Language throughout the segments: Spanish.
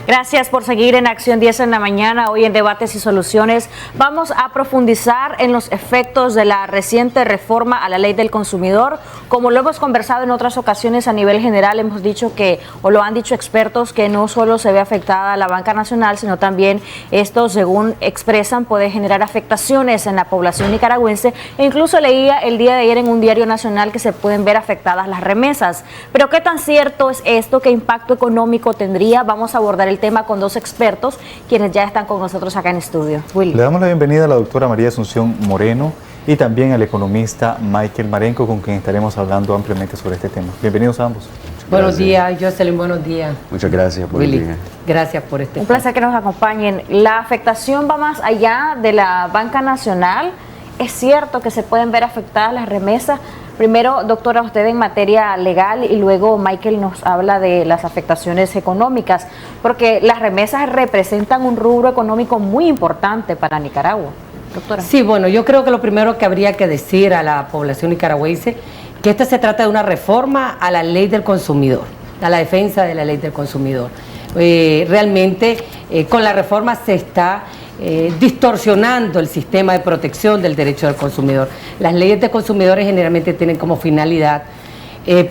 Gracias por seguir en Acción 10 en la mañana. Hoy en Debates y Soluciones vamos a profundizar en los efectos de la reciente reforma a la Ley del Consumidor. Como lo hemos conversado en otras ocasiones a nivel general, hemos dicho que, o lo han dicho expertos, que no solo se ve afectada la banca nacional, sino también esto, según expresan, puede generar afectaciones en la población nicaragüense. E incluso leía el día de ayer en un diario nacional que se pueden ver afectadas las remesas. Pero ¿qué tan cierto es esto? ¿Qué impacto económico tendría? Vamos a abordar el tema con dos expertos, quienes ya están con nosotros acá en estudio. Willy. Le damos la bienvenida a la doctora María Asunción Moreno y también al economista Michael Marenco, con quien estaremos hablando ampliamente sobre este tema. Bienvenidos a ambos. Buenos días, Jocelyn, buenos días. Muchas gracias por Willy, venir. gracias por este Un placer que nos acompañen. La afectación va más allá de la banca nacional. ¿Es cierto que se pueden ver afectadas las remesas? Primero, doctora, usted en materia legal, y luego Michael nos habla de las afectaciones económicas, porque las remesas representan un rubro económico muy importante para Nicaragua. Doctora. Sí, bueno, yo creo que lo primero que habría que decir a la población nicaragüense, que esta se trata de una reforma a la ley del consumidor, a la defensa de la ley del consumidor. Realmente, con la reforma se está distorsionando el sistema de protección del derecho del consumidor. Las leyes de consumidores generalmente tienen como finalidad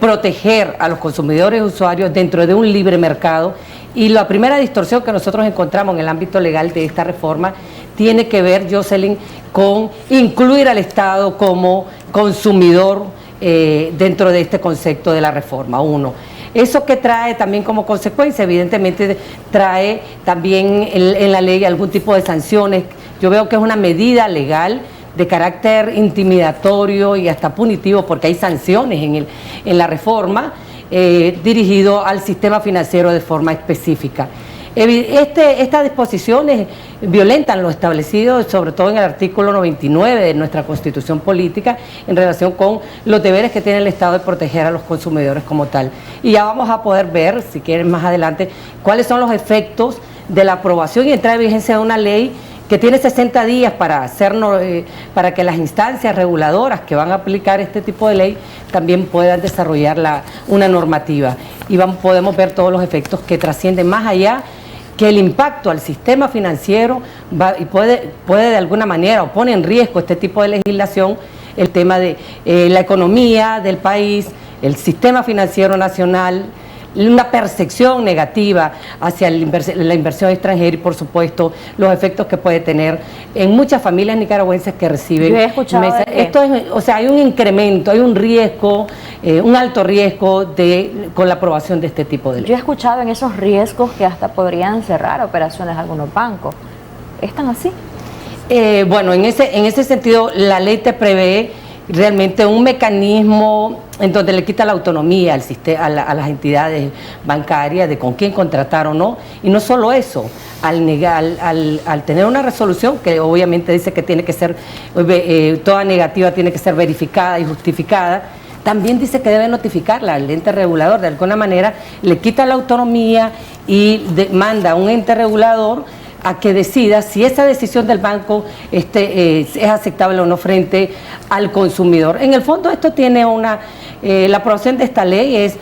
proteger a los consumidores y usuarios dentro de un libre mercado, y la primera distorsión que nosotros encontramos en el ámbito legal de esta reforma tiene que ver, Jocelyn, con incluir al Estado como consumidor dentro de este concepto de la reforma. Uno. Eso que trae también como consecuencia, evidentemente trae también en la ley algún tipo de sanciones. Yo veo que es una medida legal de carácter intimidatorio y hasta punitivo, porque hay sanciones en la reforma dirigido al sistema financiero de forma específica. Estas disposiciones violentan lo establecido, sobre todo en el artículo 99 de nuestra Constitución Política, en relación con los deberes que tiene el Estado de proteger a los consumidores como tal. Y ya vamos a poder ver, si quieren más adelante, cuáles son los efectos de la aprobación y entrada en vigencia de una ley que tiene 60 días para para que las instancias reguladoras que van a aplicar este tipo de ley también puedan desarrollar una normativa. Y podemos ver todos los efectos que trascienden más allá, que el impacto al sistema financiero y puede de alguna manera, o pone en riesgo este tipo de legislación, el tema de la economía del país, el sistema financiero nacional, una percepción negativa hacia la inversión extranjera y, por supuesto, los efectos que puede tener en muchas familias nicaragüenses que reciben. Yo he escuchado hay un incremento, hay un riesgo, un alto riesgo con la aprobación de este tipo de ley. Yo he escuchado en esos riesgos que hasta podrían cerrar operaciones algunos bancos. ¿Están así? Bueno, en ese sentido, la ley te prevé realmente un mecanismo en donde le quita la autonomía a las entidades bancarias de con quién contratar o no, y no solo eso, al tener una resolución que obviamente dice que tiene que ser, toda negativa tiene que ser verificada y justificada, también dice que debe notificarla al ente regulador. De alguna manera le quita la autonomía y manda a un ente regulador a que decida si esa decisión del banco es aceptable o no frente al consumidor. En el fondo esto tiene la aprobación de esta ley es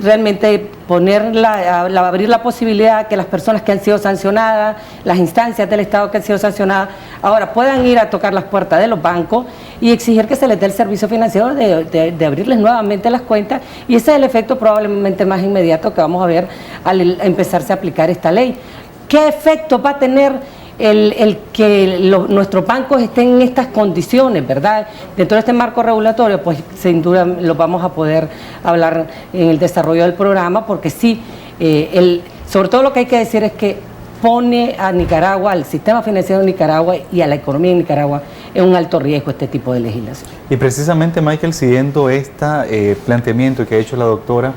realmente abrir la posibilidad que las personas que han sido sancionadas, las instancias del Estado que han sido sancionadas, ahora puedan ir a tocar las puertas de los bancos y exigir que se les dé el servicio financiero de abrirles nuevamente las cuentas, y ese es el efecto probablemente más inmediato que vamos a ver al empezarse a aplicar esta ley. ¿Qué efecto va a tener el que nuestros bancos estén en estas condiciones, verdad? Dentro de este marco regulatorio, pues sin duda lo vamos a poder hablar en el desarrollo del programa, porque sí, sobre todo lo que hay que decir es que pone a Nicaragua, al sistema financiero de Nicaragua y a la economía de Nicaragua en un alto riesgo este tipo de legislación. Y precisamente, Michael, siguiendo este planteamiento que ha hecho la doctora,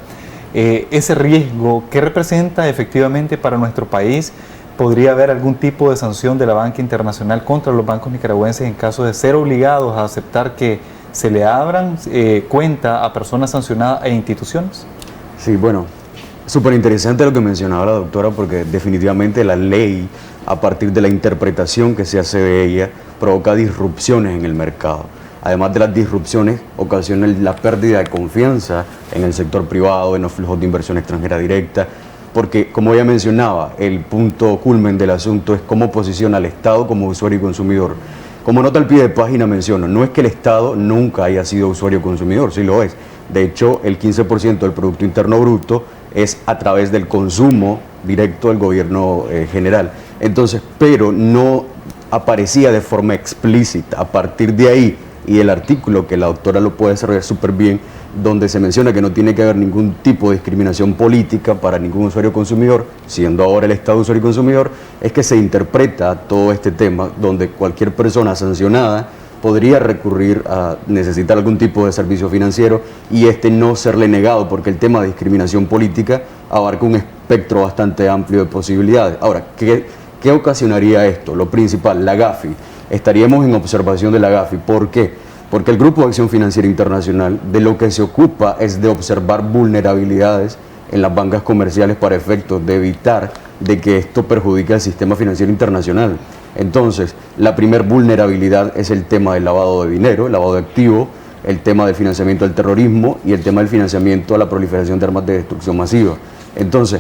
ese riesgo, ¿qué representa efectivamente para nuestro país? ¿Podría haber algún tipo de sanción de la banca internacional contra los bancos nicaragüenses en caso de ser obligados a aceptar que se le abran cuenta a personas sancionadas e instituciones? Sí, bueno, súper interesante lo que mencionaba la doctora, porque definitivamente la ley, a partir de la interpretación que se hace de ella, provoca disrupciones en el mercado. Además de las disrupciones, ocasiona la pérdida de confianza en el sector privado, en los flujos de inversión extranjera directa, porque como ya mencionaba, el punto culmen del asunto es cómo posiciona al Estado como usuario y consumidor. Como nota al pie de página menciono, no es que el Estado nunca haya sido usuario y consumidor, sí lo es. De hecho, el 15% del Producto Interno Bruto es a través del consumo directo del gobierno general. Entonces, pero no aparecía de forma explícita. A partir de ahí, y el artículo que la doctora lo puede desarrollar súper bien, donde se menciona que no tiene que haber ningún tipo de discriminación política para ningún usuario consumidor, siendo ahora el Estado usuario y consumidor, es que se interpreta todo este tema donde cualquier persona sancionada podría recurrir a necesitar algún tipo de servicio financiero y no serle negado, porque el tema de discriminación política abarca un espectro bastante amplio de posibilidades. Ahora, ¿qué ocasionaría esto? Lo principal, la GAFI. Estaríamos en observación de la GAFI. ¿Por qué? Porque el Grupo de Acción Financiera Internacional de lo que se ocupa es de observar vulnerabilidades en las bancas comerciales para efectos de evitar de que esto perjudique al sistema financiero internacional. Entonces, la primer vulnerabilidad es el tema del lavado de dinero, el lavado de activos, el tema del financiamiento al terrorismo y el tema del financiamiento a la proliferación de armas de destrucción masiva. Entonces,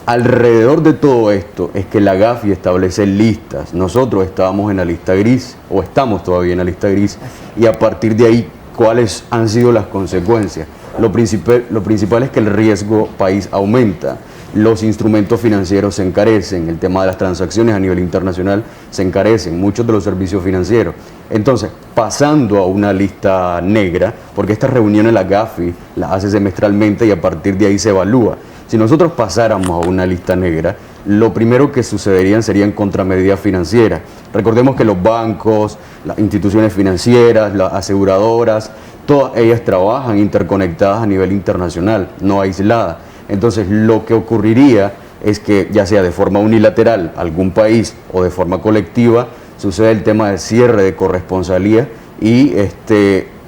alrededor de todo esto es que la GAFI establece listas. Nosotros estábamos en la lista gris, o estamos todavía en la lista gris, y a partir de ahí, ¿cuáles han sido las consecuencias? Lo principal es que el riesgo país aumenta, los instrumentos financieros se encarecen, el tema de las transacciones a nivel internacional se encarecen, muchos de los servicios financieros. Entonces, pasando a una lista negra, porque estas reuniones la GAFI las hace semestralmente y a partir de ahí se evalúa. Si nosotros pasáramos a una lista negra, lo primero que sucederían serían contramedidas financieras. Recordemos que los bancos, las instituciones financieras, las aseguradoras, todas ellas trabajan interconectadas a nivel internacional, no aisladas. Entonces, lo que ocurriría es que, ya sea de forma unilateral, algún país o de forma colectiva, sucede el tema del cierre de corresponsalía. Y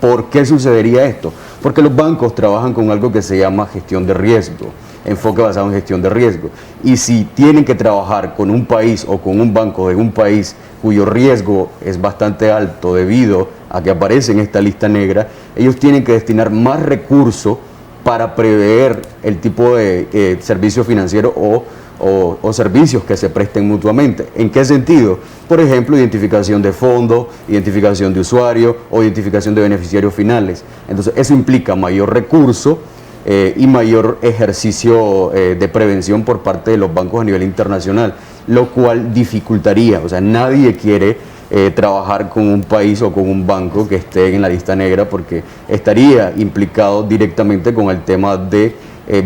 ¿por qué sucedería esto? Porque los bancos trabajan con algo que se llama gestión de riesgo, enfoque basado en gestión de riesgo. Y si tienen que trabajar con un país o con un banco de un país cuyo riesgo es bastante alto debido a que aparece en esta lista negra, ellos tienen que destinar más recursos para prever el tipo de servicio financiero o servicios que se presten mutuamente. ¿En qué sentido? Por ejemplo, identificación de fondos, identificación de usuarios o identificación de beneficiarios finales. Entonces, eso implica mayor recurso y mayor ejercicio de prevención por parte de los bancos a nivel internacional, lo cual dificultaría, o sea, nadie quiere trabajar con un país o con un banco que esté en la lista negra porque estaría implicado directamente con el tema de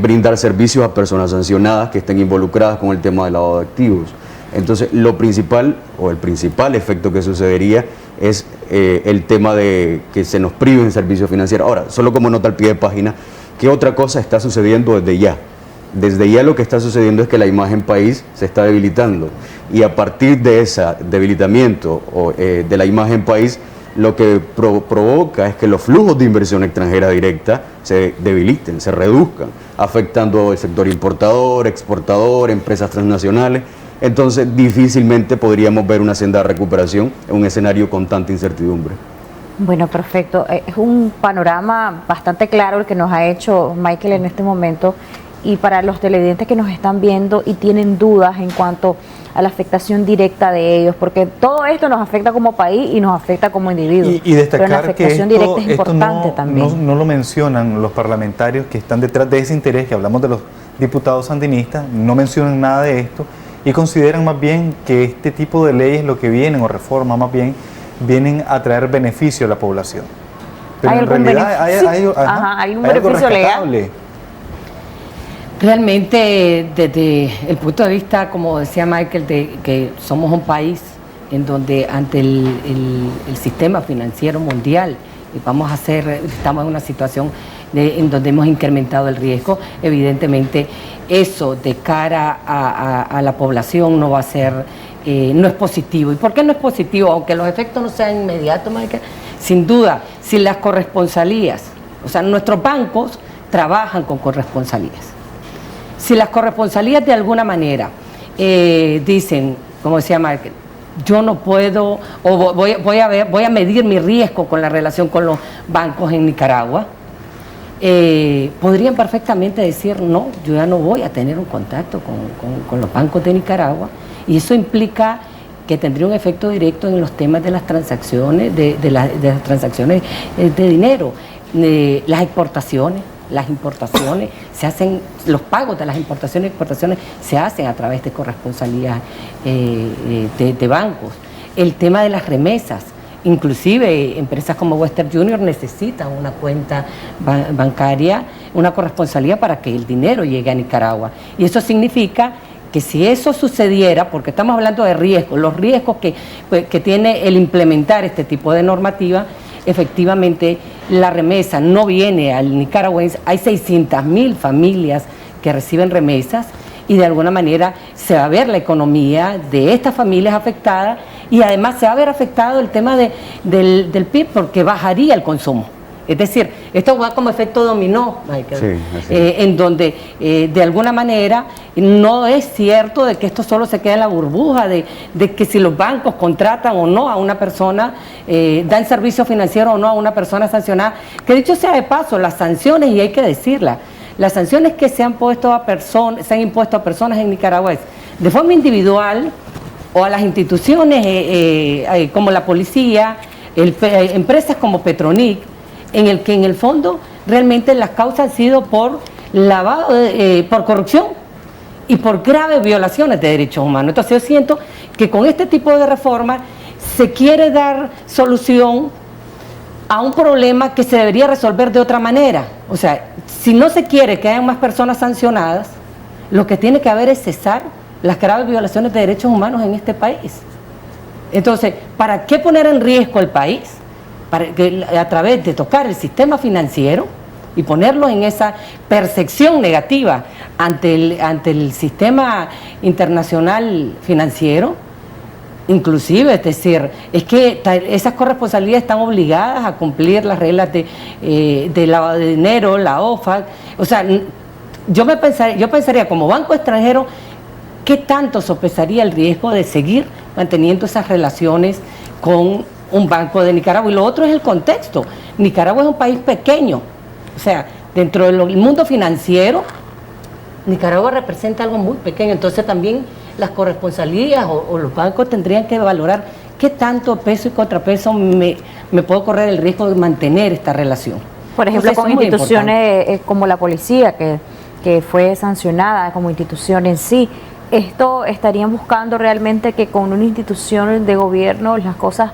brindar servicios a personas sancionadas que estén involucradas con el tema del lavado de activos. Entonces, lo principal o el principal efecto que sucedería es el tema de que se nos priven servicios financieros. Ahora, solo como nota al pie de página, ¿qué otra cosa está sucediendo desde ya? Desde ya lo que está sucediendo es que la imagen país se está debilitando y a partir de ese debilitamiento de la imagen país, lo que provoca es que los flujos de inversión extranjera directa se debiliten, se reduzcan, afectando el sector importador, exportador, empresas transnacionales. Entonces, difícilmente podríamos ver una senda de recuperación en un escenario con tanta incertidumbre. Bueno, perfecto. Es un panorama bastante claro el que nos ha hecho Michael en este momento. Y para los televidentes que nos están viendo y tienen dudas en cuanto a la afectación directa de ellos, porque todo esto nos afecta como país y nos afecta como individuos. Y destacar pero la afectación que directa es importante también. No lo mencionan los parlamentarios que están detrás de ese interés, que hablamos de los diputados sandinistas, no mencionan nada de esto y consideran más bien que este tipo de leyes lo que vienen, o reformas más bien, vienen a traer beneficio a la población. Pero ¿Hay en algún realidad hay un beneficio legal? Realmente, desde el punto de vista, como decía Michael, de que somos un país en donde ante el sistema financiero mundial estamos en una situación en donde hemos incrementado el riesgo, evidentemente eso de cara a la población no va a ser, no es positivo. ¿Y por qué no es positivo? Aunque los efectos no sean inmediatos, Michael, sin duda, si las corresponsalías, o sea, nuestros bancos trabajan con corresponsalías. Si las corresponsalías de alguna manera dicen, como decía Michael, yo no puedo, o voy a medir mi riesgo con la relación con los bancos en Nicaragua, podrían perfectamente decir, no, yo ya no voy a tener un contacto con los bancos de Nicaragua, y eso implica que tendría un efecto directo en los temas de las transacciones, de las transacciones de dinero, las exportaciones. Las importaciones se hacen, los pagos de las importaciones y exportaciones se hacen a través de corresponsalías de bancos. El tema de las remesas, inclusive empresas como Western Junior necesitan una cuenta bancaria, una corresponsalía para que el dinero llegue a Nicaragua. Y eso significa que si eso sucediera, porque estamos hablando de riesgos, los riesgos que tiene el implementar este tipo de normativa, efectivamente la remesa no viene al nicaragüense. Hay 600.000 familias que reciben remesas y de alguna manera se va a ver la economía de estas familias afectadas, y además se va a ver afectado el tema del PIB, porque bajaría el consumo. Es decir, esto va como efecto dominó, Michael, en donde de alguna manera no es cierto de que esto solo se queda en la burbuja de que si los bancos contratan o no a una persona, dan servicio financiero o no a una persona sancionada, que dicho sea de paso, las sanciones, y hay que decirla, las sanciones que se han impuesto a personas en Nicaragua es de forma individual o a las instituciones como la policía, empresas como Petronic, en el que en el fondo realmente las causas han sido por lavado, por corrupción y por graves violaciones de derechos humanos. Entonces yo siento que con este tipo de reforma se quiere dar solución a un problema que se debería resolver de otra manera. O sea, si no se quiere que haya más personas sancionadas, lo que tiene que haber es cesar las graves violaciones de derechos humanos en este país. Entonces, ¿para qué poner en riesgo el país? Para que, a través de tocar el sistema financiero y ponerlo en esa percepción negativa ante el sistema internacional financiero, inclusive, es decir, es que esas corresponsabilidades están obligadas a cumplir las reglas de lavado de dinero, la OFAC. O sea, yo pensaría como banco extranjero, ¿qué tanto sopesaría el riesgo de seguir manteniendo esas relaciones con un banco de Nicaragua? Y lo otro es el contexto. Nicaragua es un país pequeño, o sea, dentro del mundo financiero, Nicaragua representa algo muy pequeño. Entonces también las corresponsalías o los bancos tendrían que valorar qué tanto peso y contrapeso me puedo correr el riesgo de mantener esta relación. Por ejemplo, Entonces, con instituciones como la policía, que fue sancionada como institución en sí, ¿esto estarían buscando realmente que con una institución de gobierno las cosas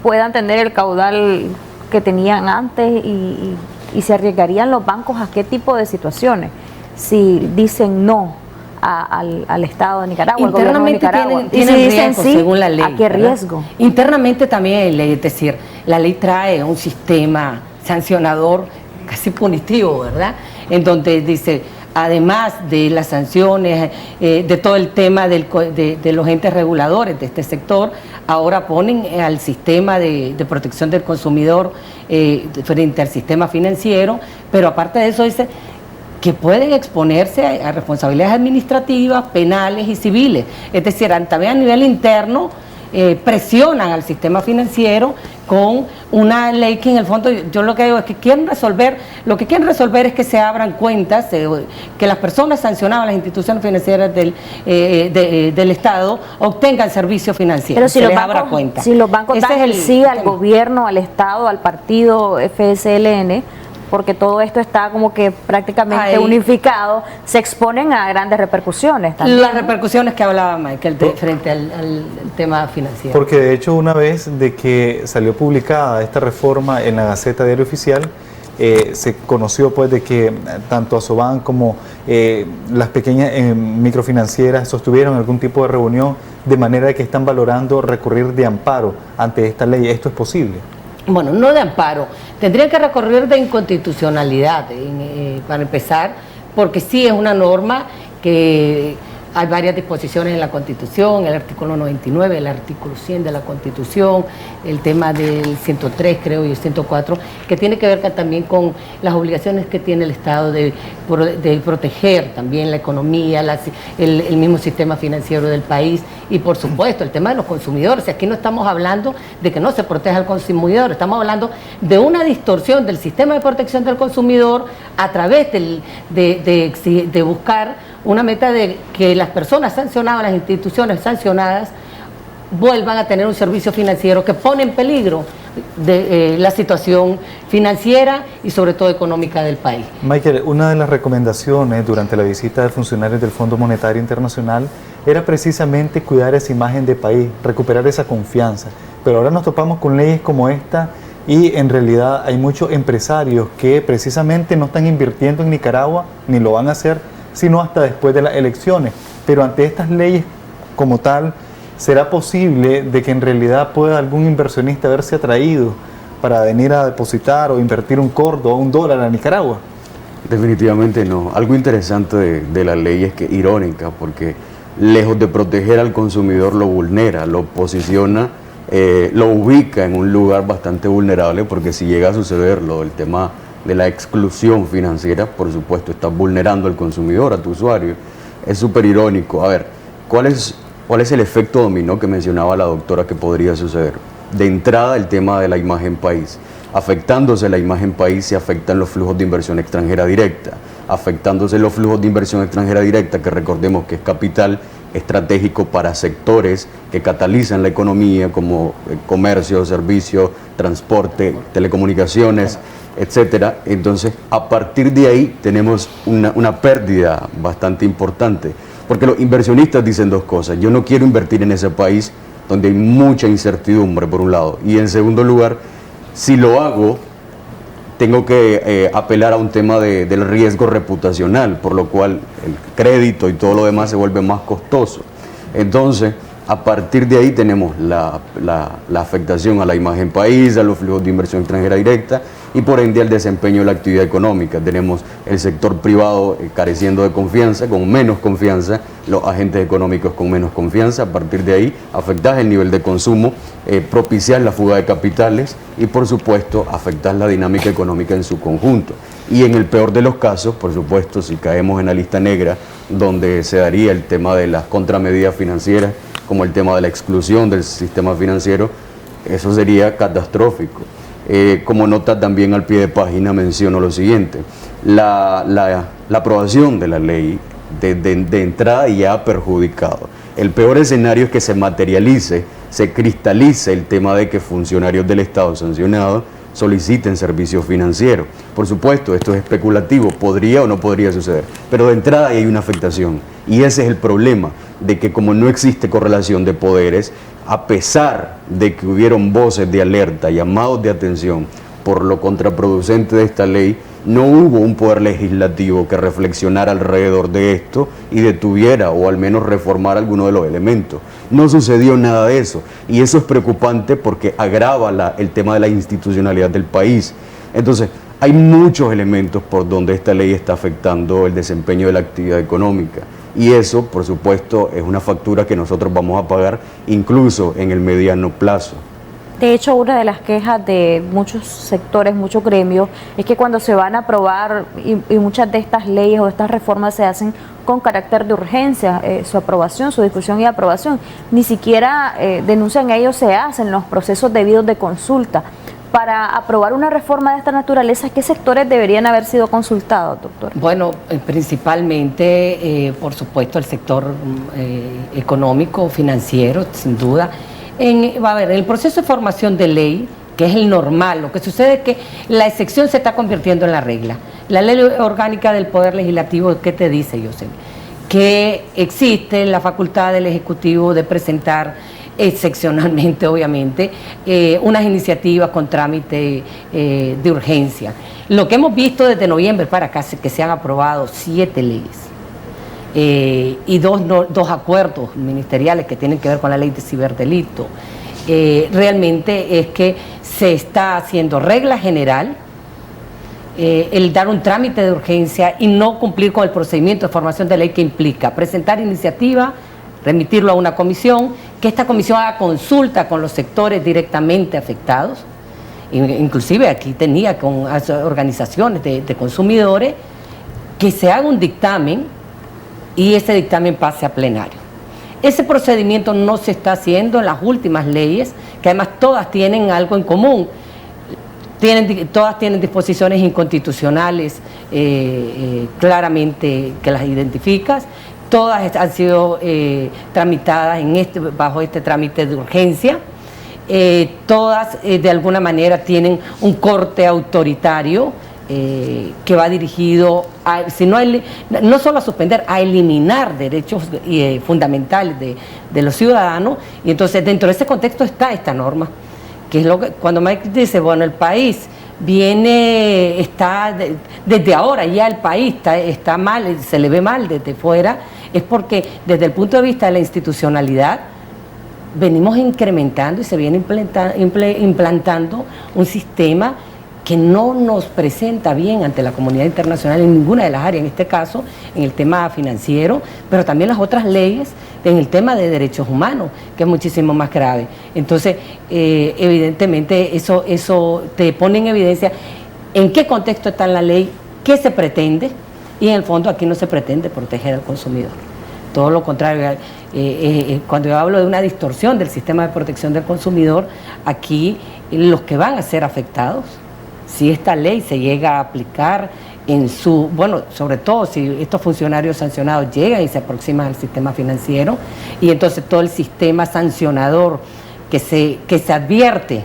puedan tener el caudal que tenían antes y se arriesgarían los bancos a qué tipo de situaciones si dicen no al Estado de Nicaragua, al gobierno de Nicaragua? Tienen y si dicen riesgo, sí, según la ley, ¿a qué riesgo? Internamente también hay ley, es decir, la ley trae un sistema sancionador casi punitivo, ¿verdad? En donde dice, además de las sanciones, de todo el tema de los entes reguladores de este sector, ahora ponen al sistema de protección del consumidor frente al sistema financiero, pero aparte de eso dice que pueden exponerse a responsabilidades administrativas, penales y civiles. Es decir, también a nivel interno presionan al sistema financiero con una ley que en el fondo, yo lo que digo es que lo que quieren resolver es que se abran cuentas, que las personas sancionadas, las instituciones financieras del Estado, obtengan servicios financieros. Pero si los bancos dan el sí al gobierno, al Estado, al partido FSLN, porque todo esto está como que prácticamente unificado, se exponen a grandes repercusiones también. Las repercusiones que hablaba Michael frente al tema financiero. Porque de hecho, una vez de que salió publicada esta reforma en la Gaceta Diario Oficial, se conoció pues de que tanto Asoban como las pequeñas microfinancieras sostuvieron algún tipo de reunión, de manera que están valorando recurrir de amparo ante esta ley. ¿Esto es posible? Bueno, no de amparo, tendrían que recurrir de inconstitucionalidad para empezar, porque sí es una norma que hay varias disposiciones en la Constitución, el artículo 99, el artículo 100 de la Constitución, el tema del 103 creo y el 104, que tiene que ver también con las obligaciones que tiene el Estado de proteger también la economía, el mismo sistema financiero del país y por supuesto el tema de los consumidores. Aquí no estamos hablando de que no se proteja al consumidor, estamos hablando de una distorsión del sistema de protección del consumidor a través de buscar una meta de que las personas sancionadas, las instituciones sancionadas, vuelvan a tener un servicio financiero que pone en peligro la situación financiera y sobre todo económica del país. Michael, una de las recomendaciones durante la visita de funcionarios del Fondo Monetario Internacional era precisamente cuidar esa imagen de país, recuperar esa confianza. Pero ahora nos topamos con leyes como esta y en realidad hay muchos empresarios que precisamente no están invirtiendo en Nicaragua, ni lo van a hacer, sino hasta después de las elecciones. Pero ante estas leyes como tal, ¿será posible de que en realidad pueda algún inversionista verse atraído para venir a depositar o invertir un cordo o un dólar a Nicaragua? Definitivamente no. Algo interesante de la ley es que irónica, porque lejos de proteger al consumidor lo vulnera, lo posiciona, lo ubica en un lugar bastante vulnerable, porque si llega a sucederlo, el tema de la exclusión financiera, por supuesto, estás vulnerando al consumidor, a tu usuario. Es súper irónico. A ver, ¿cuál es el efecto dominó que mencionaba la doctora que podría suceder? De entrada, el tema de la imagen país. Afectándose la imagen país, se afectan los flujos de inversión extranjera directa. Afectándose los flujos de inversión extranjera directa, que recordemos que es capital estratégico para sectores que catalizan la economía, como comercio, servicio, transporte, telecomunicaciones, etcétera. Entonces, a partir de ahí tenemos una pérdida bastante importante, porque los inversionistas dicen dos cosas: yo no quiero invertir en ese país donde hay mucha incertidumbre, por un lado, y en segundo lugar, si lo hago, tengo que apelar a un tema del riesgo reputacional, por lo cual el crédito y todo lo demás se vuelve más costoso. Entonces, a partir de ahí tenemos la afectación a la imagen país, a los flujos de inversión extranjera directa y por ende al desempeño de la actividad económica. Tenemos el sector privado careciendo de confianza, con menos confianza, los agentes económicos con menos confianza. A partir de ahí afectas el nivel de consumo, propicias la fuga de capitales y por supuesto afectas la dinámica económica en su conjunto. Y en el peor de los casos, por supuesto, si caemos en la lista negra, donde se daría el tema de las contramedidas financieras, como el tema de la exclusión del sistema financiero, eso sería catastrófico. Como nota también al pie de página menciono lo siguiente: la aprobación de la ley de entrada ya ha perjudicado. El peor escenario es que se materialice, se cristalice el tema de que funcionarios del Estado sancionados soliciten servicios financieros. Por supuesto, esto es especulativo, podría o no podría suceder, pero de entrada hay una afectación y ese es el problema, de que como no existe correlación de poderes, a pesar de que hubieron voces de alerta, llamados de atención por lo contraproducente de esta ley, no hubo un poder legislativo que reflexionara alrededor de esto y detuviera o al menos reformara alguno de los elementos. No sucedió nada de eso y eso es preocupante porque agrava el tema de la institucionalidad del país. Entonces, hay muchos elementos por donde esta ley está afectando el desempeño de la actividad económica y eso, por supuesto, es una factura que nosotros vamos a pagar incluso en el mediano plazo. De hecho, una de las quejas de muchos sectores, muchos gremios, es que cuando se van a aprobar y muchas de estas leyes o estas reformas se hacen con carácter de urgencia, su aprobación, su discusión y aprobación, ni siquiera denuncian ellos, se hacen los procesos debidos de consulta. Para aprobar una reforma de esta naturaleza, ¿qué sectores deberían haber sido consultados, doctor? Bueno, principalmente, por supuesto, el sector económico, financiero, sin duda. Va a haber el proceso de formación de ley, que es el normal. Lo que sucede es que la excepción se está convirtiendo en la regla. La ley orgánica del Poder Legislativo, ¿qué te dice, José? Que existe la facultad del Ejecutivo de presentar excepcionalmente, obviamente, unas iniciativas con trámite de urgencia. Lo que hemos visto desde noviembre para acá es que se han aprobado 7 leyes. Y dos acuerdos ministeriales que tienen que ver con la ley de ciberdelito. Realmente es que se está haciendo regla general el dar un trámite de urgencia y no cumplir con el procedimiento de formación de ley que implica presentar iniciativa, remitirlo a una comisión, que esta comisión haga consulta con los sectores directamente afectados, inclusive aquí tenía con organizaciones de consumidores, que se haga un dictamen y ese dictamen pase a plenario. Ese procedimiento no se está haciendo en las últimas leyes, que además todas tienen algo en común. Todas tienen disposiciones inconstitucionales claramente que las identificas. Todas han sido tramitadas bajo este trámite de urgencia. Todas de alguna manera tienen un corte autoritario que va dirigido no solo a suspender, a eliminar derechos fundamentales de los ciudadanos. Y entonces dentro de ese contexto está esta norma, que es lo que cuando Mike dice, bueno, el país desde ahora ya el país está mal, se le ve mal desde fuera, es porque desde el punto de vista de la institucionalidad venimos incrementando y se viene implantando un sistema que no nos presenta bien ante la comunidad internacional en ninguna de las áreas, en este caso en el tema financiero, pero también las otras leyes en el tema de derechos humanos, que es muchísimo más grave. Entonces, evidentemente eso te pone en evidencia en qué contexto está la ley, qué se pretende, y en el fondo aquí no se pretende proteger al consumidor. Todo lo contrario, cuando yo hablo de una distorsión del sistema de protección del consumidor, aquí los que van a ser afectados, si esta ley se llega a aplicar sobre todo si estos funcionarios sancionados llegan y se aproximan al sistema financiero, y entonces todo el sistema sancionador que se advierte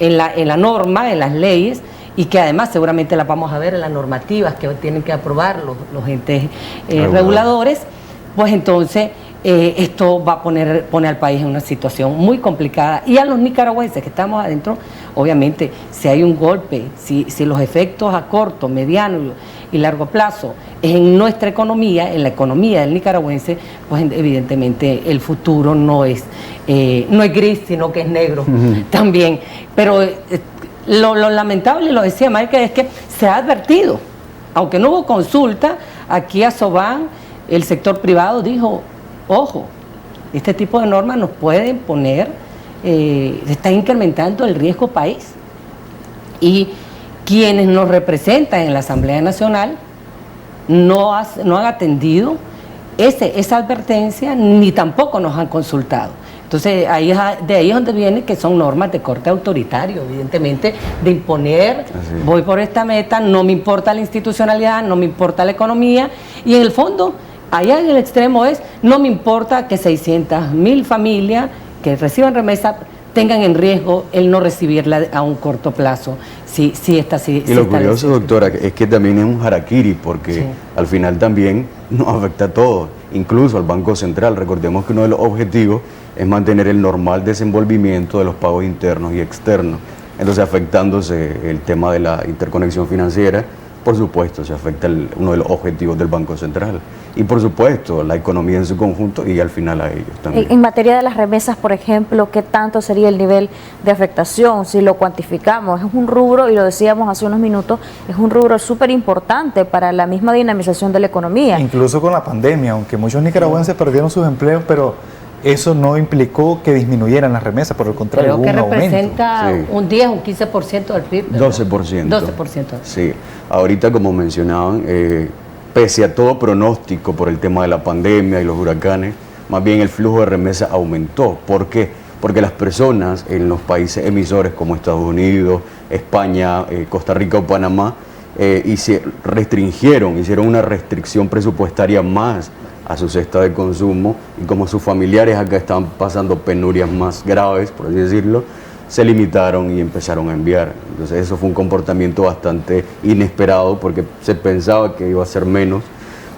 en la norma, en las leyes, y que además seguramente las vamos a ver en las normativas que tienen que aprobar los entes reguladores, pues entonces esto va a poner al país en una situación muy complicada. Y a los nicaragüenses que estamos adentro, obviamente, si hay un golpe, si los efectos a corto, mediano y largo plazo en nuestra economía, en la economía del nicaragüense, pues evidentemente el futuro no es gris, sino que es negro también. Pero lo lamentable, lo decía Michael, es que se ha advertido, aunque no hubo consulta, aquí a Soban, el sector privado dijo, ojo, este tipo de normas nos pueden poner, está incrementando el riesgo país. Y quienes nos representan en la Asamblea Nacional no han atendido esa advertencia, ni tampoco nos han consultado. Entonces, de ahí es donde viene que son normas de corte autoritario, evidentemente, de imponer, voy por esta meta, no me importa la institucionalidad, no me importa la economía, y en el fondo, allá en el extremo no me importa que 600.000 familias que reciban remesa tengan en riesgo el no recibirla a un corto plazo. Y lo curioso, doctora, es que también es un harakiri, porque al final también nos afecta a todos, incluso al Banco Central. Recordemos que uno de los objetivos es mantener el normal desenvolvimiento de los pagos internos y externos. Entonces, afectándose el tema de la interconexión financiera, por supuesto, se afecta uno de los objetivos del Banco Central. Y por supuesto, la economía en su conjunto y al final a ellos también. En materia de las remesas, por ejemplo, ¿qué tanto sería el nivel de afectación si lo cuantificamos? Es un rubro, y lo decíamos hace unos minutos, es un rubro súper importante para la misma dinamización de la economía. Incluso con la pandemia, aunque muchos nicaragüenses perdieron sus empleos, pero eso no implicó que disminuyeran las remesas, por el contrario, hubo un aumento. Creo que representa un 10, un 15% del PIB. ¿verdad? 12%. 12%. Sí, ahorita como mencionaban, pese a todo pronóstico por el tema de la pandemia y los huracanes, más bien el flujo de remesas aumentó. ¿Por qué? Porque las personas en los países emisores como Estados Unidos, España, Costa Rica o Panamá, hicieron una restricción presupuestaria más a su cesta de consumo, y como sus familiares acá estaban pasando penurias más graves, por así decirlo, se limitaron y empezaron a enviar. Entonces eso fue un comportamiento bastante inesperado, porque se pensaba que iba a ser menos,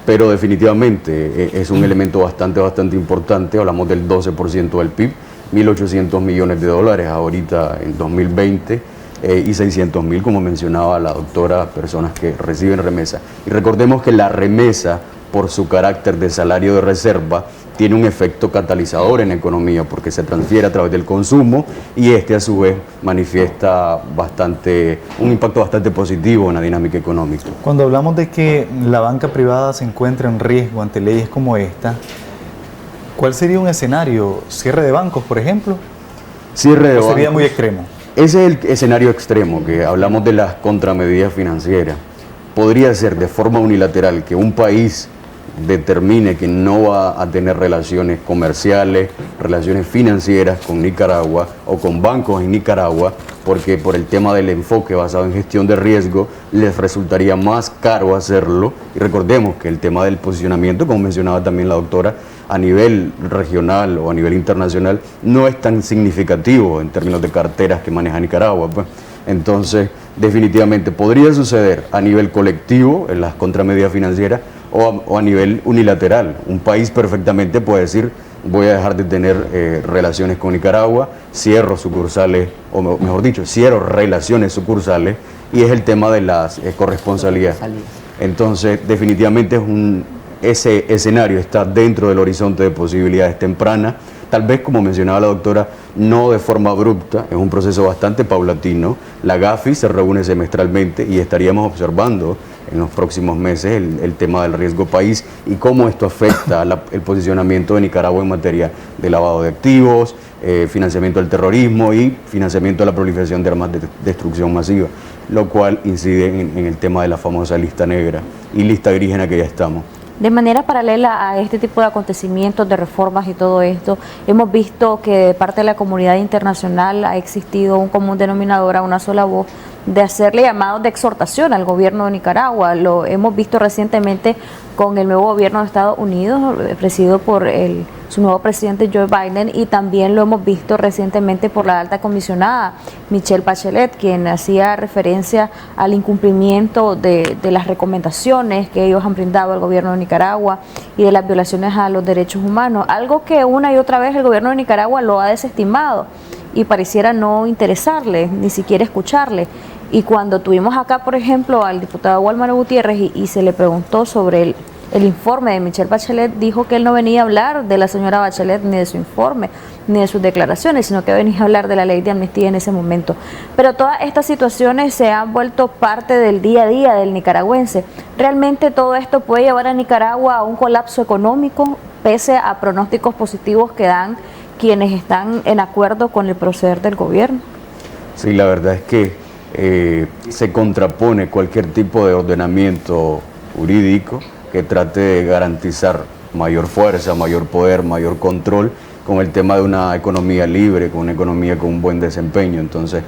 pero definitivamente es un elemento bastante importante. Hablamos del 12% del PIB, 1.800 millones de dólares ahorita en 2020, y 600.000, como mencionaba la doctora, personas que reciben remesa. Y recordemos que la remesa, por su carácter de salario de reserva, tiene un efecto catalizador en la economía porque se transfiere a través del consumo y este a su vez manifiesta un impacto bastante positivo en la dinámica económica. Cuando hablamos de que la banca privada se encuentra en riesgo ante leyes como esta, ¿cuál sería un escenario? ¿Cierre de bancos, por ejemplo? Cierre de bancos. Sería muy extremo. Ese es el escenario extremo, que hablamos de las contramedidas financieras. Podría ser de forma unilateral que un país determine que no va a tener relaciones comerciales, relaciones financieras con Nicaragua o con bancos en Nicaragua, porque por el tema del enfoque basado en gestión de riesgo les resultaría más caro hacerlo. Y recordemos que el tema del posicionamiento, como mencionaba también la doctora, a nivel regional o a nivel internacional no es tan significativo en términos de carteras que maneja Nicaragua, pues. Entonces, definitivamente podría suceder a nivel colectivo en las contramedidas financieras o a nivel unilateral. Un país perfectamente puede decir: voy a dejar de tener relaciones con Nicaragua, cierro sucursales, o mejor dicho, cierro relaciones sucursales, y es el tema de las corresponsalías. Entonces, definitivamente ese escenario está dentro del horizonte de posibilidades tempranas. Tal vez, como mencionaba la doctora, no de forma abrupta, es un proceso bastante paulatino. La GAFI se reúne semestralmente y estaríamos observando en los próximos meses el tema del riesgo país y cómo esto afecta el posicionamiento de Nicaragua en materia de lavado de activos, financiamiento del terrorismo y financiamiento de la proliferación de armas de destrucción masiva, lo cual incide en el tema de la famosa lista negra y lista gris en la que ya estamos. De manera paralela a este tipo de acontecimientos, de reformas y todo esto, hemos visto que de parte de la comunidad internacional ha existido un común denominador, a una sola voz, de hacerle llamados de exhortación al gobierno de Nicaragua. Lo hemos visto recientemente con el nuevo gobierno de Estados Unidos, presidido por su nuevo presidente Joe Biden, y también lo hemos visto recientemente por la alta comisionada Michelle Bachelet, quien hacía referencia al incumplimiento de las recomendaciones que ellos han brindado al gobierno de Nicaragua y de las violaciones a los derechos humanos, algo que una y otra vez el gobierno de Nicaragua lo ha desestimado y pareciera no interesarle, ni siquiera escucharle. Y cuando tuvimos acá, por ejemplo, al diputado Wálmaro Gutiérrez y se le preguntó sobre el informe de Michelle Bachelet, dijo que él no venía a hablar de la señora Bachelet ni de su informe, ni de sus declaraciones, sino que venía a hablar de la ley de amnistía en ese momento. Pero todas estas situaciones se han vuelto parte del día a día del nicaragüense. ¿Realmente todo esto puede llevar a Nicaragua a un colapso económico, pese a pronósticos positivos que dan quienes están en acuerdo con el proceder del gobierno? Sí, la verdad es que se contrapone cualquier tipo de ordenamiento jurídico que trate de garantizar mayor fuerza, mayor poder, mayor control con el tema de una economía libre, con una economía con un buen desempeño. Entonces,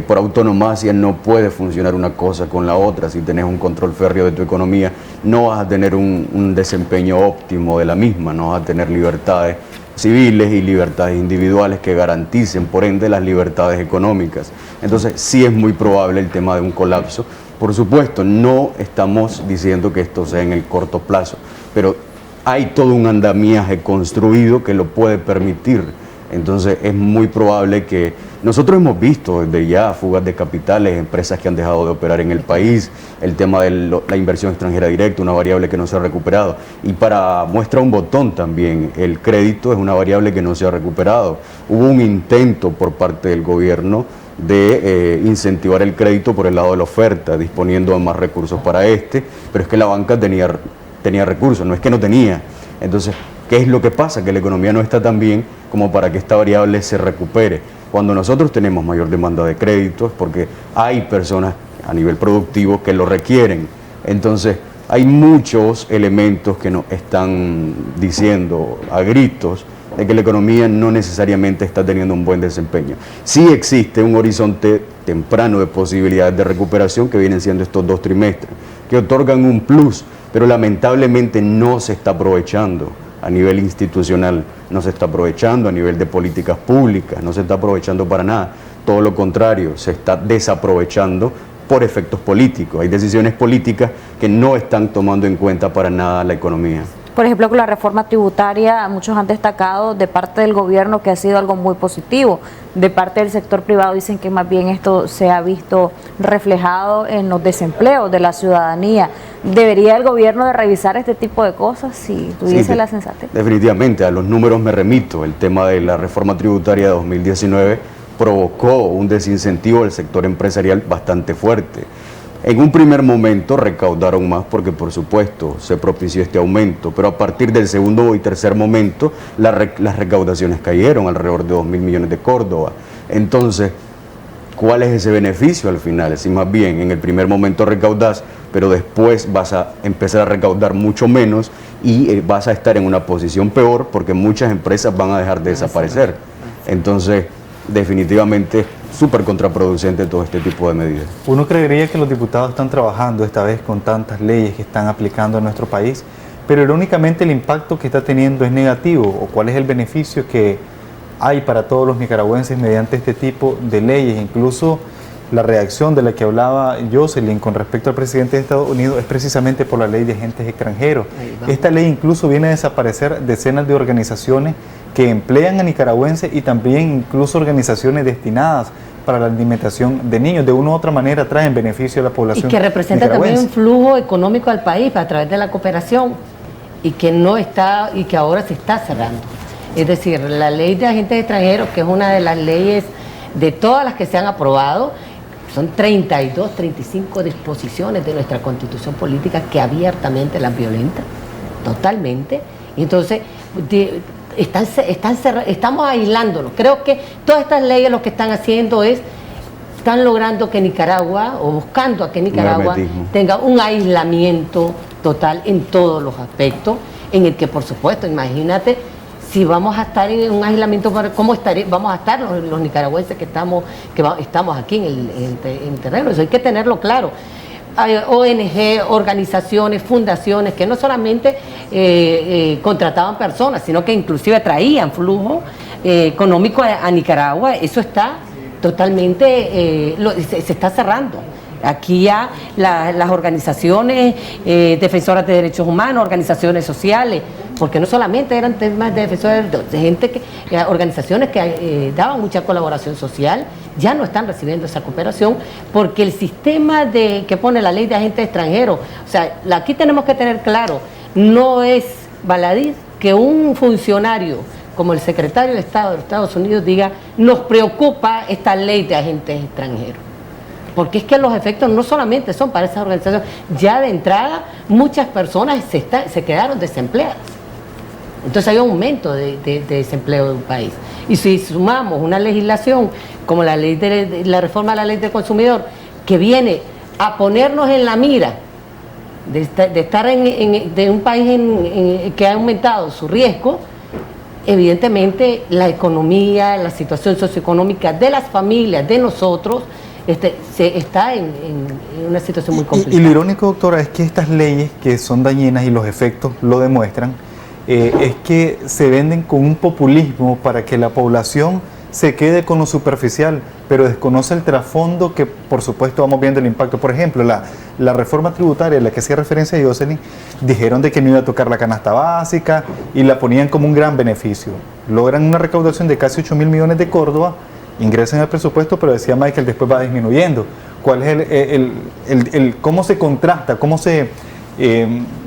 por autonomacia no puede funcionar una cosa con la otra. Si tenés un control férreo de tu economía, no vas a tener un desempeño óptimo de la misma, no vas a tener libertades civiles y libertades individuales que garanticen, por ende, las libertades económicas. Entonces, sí es muy probable el tema de un colapso. Por supuesto, no estamos diciendo que esto sea en el corto plazo, pero hay todo un andamiaje construido que lo puede permitir. Entonces, es muy probable que nosotros hemos visto desde ya fugas de capitales, empresas que han dejado de operar en el país, el tema de la inversión extranjera directa, una variable que no se ha recuperado. Y para muestra un botón también, el crédito es una variable que no se ha recuperado. Hubo un intento por parte del gobierno de incentivar el crédito por el lado de la oferta, disponiendo de más recursos para pero es que la banca tenía recursos, no es que no tenía. Entonces, ¿qué es lo que pasa? Que la economía no está tan bien como para que esta variable se recupere. Cuando nosotros tenemos mayor demanda de créditos, porque hay personas a nivel productivo que lo requieren. Entonces, hay muchos elementos que nos están diciendo a gritos de que la economía no necesariamente está teniendo un buen desempeño. Sí existe un horizonte temprano de posibilidades de recuperación que vienen siendo estos 2 trimestres, que otorgan un plus, pero lamentablemente no se está aprovechando a nivel institucional, no se está aprovechando a nivel de políticas públicas, no se está aprovechando para nada. Todo lo contrario, se está desaprovechando por efectos políticos. Hay decisiones políticas que no están tomando en cuenta para nada la economía. Por ejemplo, con la reforma tributaria, muchos han destacado de parte del gobierno que ha sido algo muy positivo. De parte del sector privado dicen que más bien esto se ha visto reflejado en los desempleos de la ciudadanía. ¿Debería el gobierno de revisar este tipo de cosas si tuviese la sensatez? Definitivamente, a los números me remito. El tema de la reforma tributaria de 2019 provocó un desincentivo del sector empresarial bastante fuerte. En un primer momento recaudaron más porque, por supuesto, se propició este aumento, pero a partir del segundo y tercer momento las recaudaciones cayeron alrededor de 2.000 millones de Córdoba. Entonces, ¿cuál es ese beneficio al final? Si más bien en el primer momento recaudás, pero después vas a empezar a recaudar mucho menos y vas a estar en una posición peor porque muchas empresas van a dejar de desaparecer. Entonces, definitivamente súper contraproducente todo este tipo de medidas. Uno creería que los diputados están trabajando esta vez con tantas leyes que están aplicando en nuestro país, pero irónicamente el impacto que está teniendo es negativo. ¿O cuál es el beneficio que hay para todos los nicaragüenses mediante este tipo de leyes? Incluso la reacción de la que hablaba Jocelyn con respecto al presidente de Estados Unidos es precisamente por la ley de agentes extranjeros. Esta ley incluso viene a desaparecer decenas de organizaciones que emplean a nicaragüenses y también incluso organizaciones destinadas para la alimentación de niños. De una u otra manera traen beneficio a la población. Y que representa también un flujo económico al país a través de la cooperación y que no está, y que ahora se está cerrando. Es decir, la ley de agentes extranjeros, que es una de las leyes de todas las que se han aprobado, son 32, 35 disposiciones de nuestra Constitución política que abiertamente las violentan, totalmente. Entonces, estamos aislándonos. Creo que todas estas leyes lo que están haciendo están logrando que Nicaragua, o buscando a que Nicaragua tenga un aislamiento total en todos los aspectos, en el que, por supuesto, imagínate, si vamos a estar en un aislamiento, ¿cómo vamos a estar los nicaragüenses que estamos aquí en el terreno? Eso hay que tenerlo claro. Hay ONG, organizaciones, fundaciones que no solamente contrataban personas, sino que inclusive traían flujo económico a Nicaragua. Eso está totalmente, se está cerrando. Aquí ya las organizaciones defensoras de derechos humanos, organizaciones sociales, porque no solamente eran temas de defensores de gente organizaciones que daban mucha colaboración social, ya no están recibiendo esa cooperación porque el sistema que pone la ley de agentes extranjeros, o sea, aquí tenemos que tener claro, no es baladí que un funcionario como el secretario de Estado de los Estados Unidos diga, nos preocupa esta ley de agentes extranjeros. Porque es que los efectos no solamente son para esas organizaciones, ya de entrada muchas personas se quedaron desempleadas. Entonces hay un aumento de desempleo de un país. Y si sumamos una legislación como la ley de la reforma a la ley del consumidor, que viene a ponernos en la mira de estar de un país que ha aumentado su riesgo, evidentemente la economía, la situación socioeconómica de las familias, de nosotros, se está en una situación muy complicada. Y lo irónico, doctora, es que estas leyes que son dañinas y los efectos lo demuestran, es que se venden con un populismo para que la población se quede con lo superficial, pero desconoce el trasfondo que, por supuesto, vamos viendo el impacto. Por ejemplo, la reforma tributaria a la que hacía referencia a Jocelyn, dijeron de que no iba a tocar la canasta básica y la ponían como un gran beneficio. Logran una recaudación de casi 8.000 millones de Córdoba, ingresan al presupuesto, pero decía Michael, después va disminuyendo. ¿Cuál es cómo se contrasta, cómo se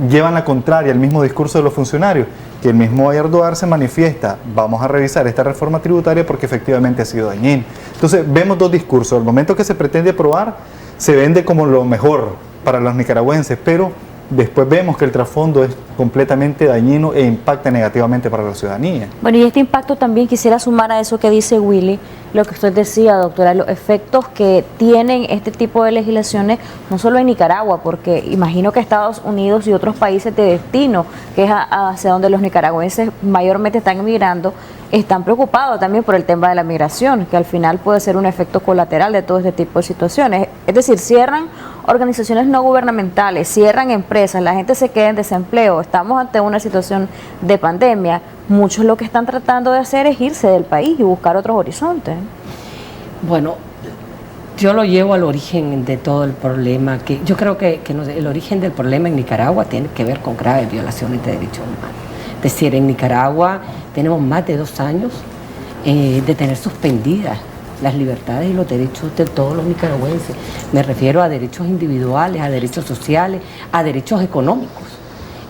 llevan la contraria al mismo discurso de los funcionarios? Que el mismo Erdogan se manifiesta, vamos a revisar esta reforma tributaria porque efectivamente ha sido dañina. Entonces vemos dos discursos. Al momento que se pretende aprobar, se vende como lo mejor para los nicaragüenses, pero después vemos que el trasfondo es completamente dañino e impacta negativamente para la ciudadanía. Bueno, y este impacto también quisiera sumar a eso que dice Willy, lo que usted decía, doctora, los efectos que tienen este tipo de legislaciones, no solo en Nicaragua, porque imagino que Estados Unidos y otros países de destino, que es hacia donde los nicaragüenses mayormente están emigrando, están preocupados también por el tema de la migración, que al final puede ser un efecto colateral de todo este tipo de situaciones. Es decir, cierran organizaciones no gubernamentales, cierran empresas, la gente se queda en desempleo, estamos ante una situación de pandemia. Muchos lo que están tratando de hacer es irse del país y buscar otros horizontes. Bueno, yo lo llevo al origen de todo el problema, que yo creo que el origen del problema en Nicaragua tiene que ver con graves violaciones de derechos humanos. Es decir, en Nicaragua tenemos más de 2 años de tener suspendidas las libertades y los derechos de todos los nicaragüenses. Me refiero a derechos individuales, a derechos sociales, a derechos económicos.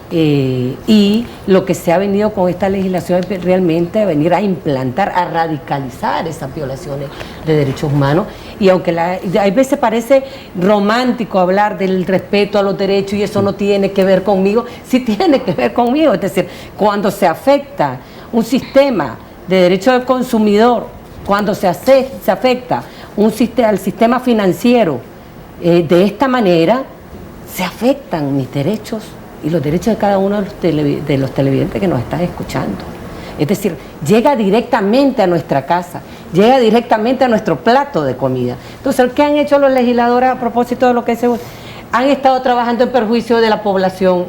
Y lo que se ha venido con esta legislación es realmente venir a implantar, a radicalizar esas violaciones de derechos humanos. Y aunque a veces parece romántico hablar del respeto a los derechos y eso no tiene que ver conmigo, sí tiene que ver conmigo. Es decir, cuando se afecta un sistema de derecho del consumidor, cuando se afecta al sistema financiero de esta manera, se afectan mis derechos y los derechos de cada uno de los televidentes que nos están escuchando. Es decir, llega directamente a nuestra casa, llega directamente a nuestro plato de comida. Entonces, ¿qué han hecho los legisladores a propósito de lo que se... Han estado trabajando en perjuicio de la población,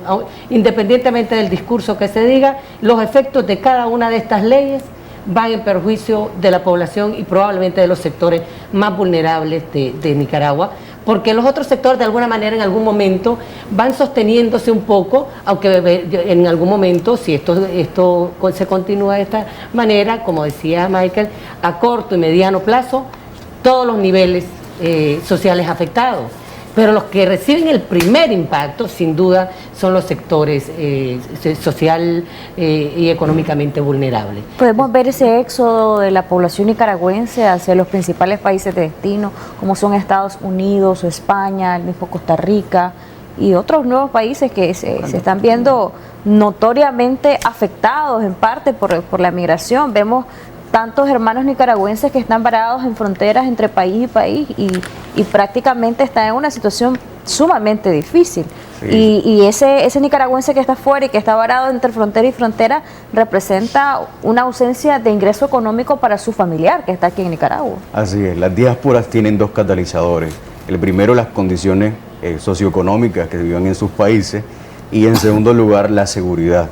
independientemente del discurso que se diga, los efectos de cada una de estas leyes van en perjuicio de la población y probablemente de los sectores más vulnerables de Nicaragua, porque los otros sectores de alguna manera en algún momento van sosteniéndose un poco, aunque en algún momento, si esto se continúa de esta manera, como decía Michael, a corto y mediano plazo, todos los niveles sociales afectados. Pero los que reciben el primer impacto, sin duda, son los sectores social y económicamente vulnerables. Podemos ver ese éxodo de la población nicaragüense hacia los principales países de destino, como son Estados Unidos o España, el mismo Costa Rica y otros nuevos países que se están viendo notoriamente afectados en parte por la migración. Vemos tantos hermanos nicaragüenses que están varados en fronteras entre país y país y prácticamente están en una situación sumamente difícil. Sí. Y ese nicaragüense que está fuera y que está varado entre frontera y frontera representa una ausencia de ingreso económico para su familiar que está aquí en Nicaragua. Así es, las diásporas tienen dos catalizadores. El primero, las condiciones socioeconómicas que viven en sus países, y en segundo lugar, la seguridad.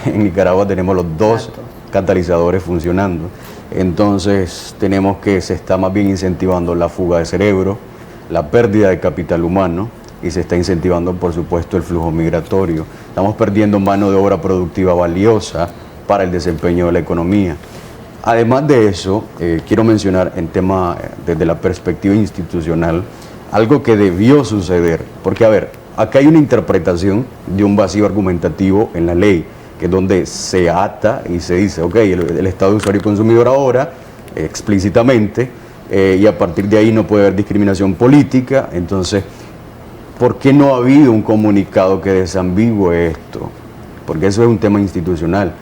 En Nicaragua tenemos los dos catalizadores funcionando. Entonces tenemos que se está más bien incentivando la fuga de cerebro, la pérdida de capital humano, y se está incentivando, por supuesto, el flujo migratorio. Estamos perdiendo mano de obra productiva valiosa para el desempeño de la economía. Además de eso, quiero mencionar en tema desde la perspectiva institucional algo que debió suceder, porque a ver, acá hay una interpretación de un vacío argumentativo en la ley, que es donde se ata y se dice, ok, el Estado de usuario y consumidor ahora, explícitamente, y a partir de ahí no puede haber discriminación política. Entonces, ¿por qué no ha habido un comunicado que desambigüe esto? Porque eso es un tema institucional.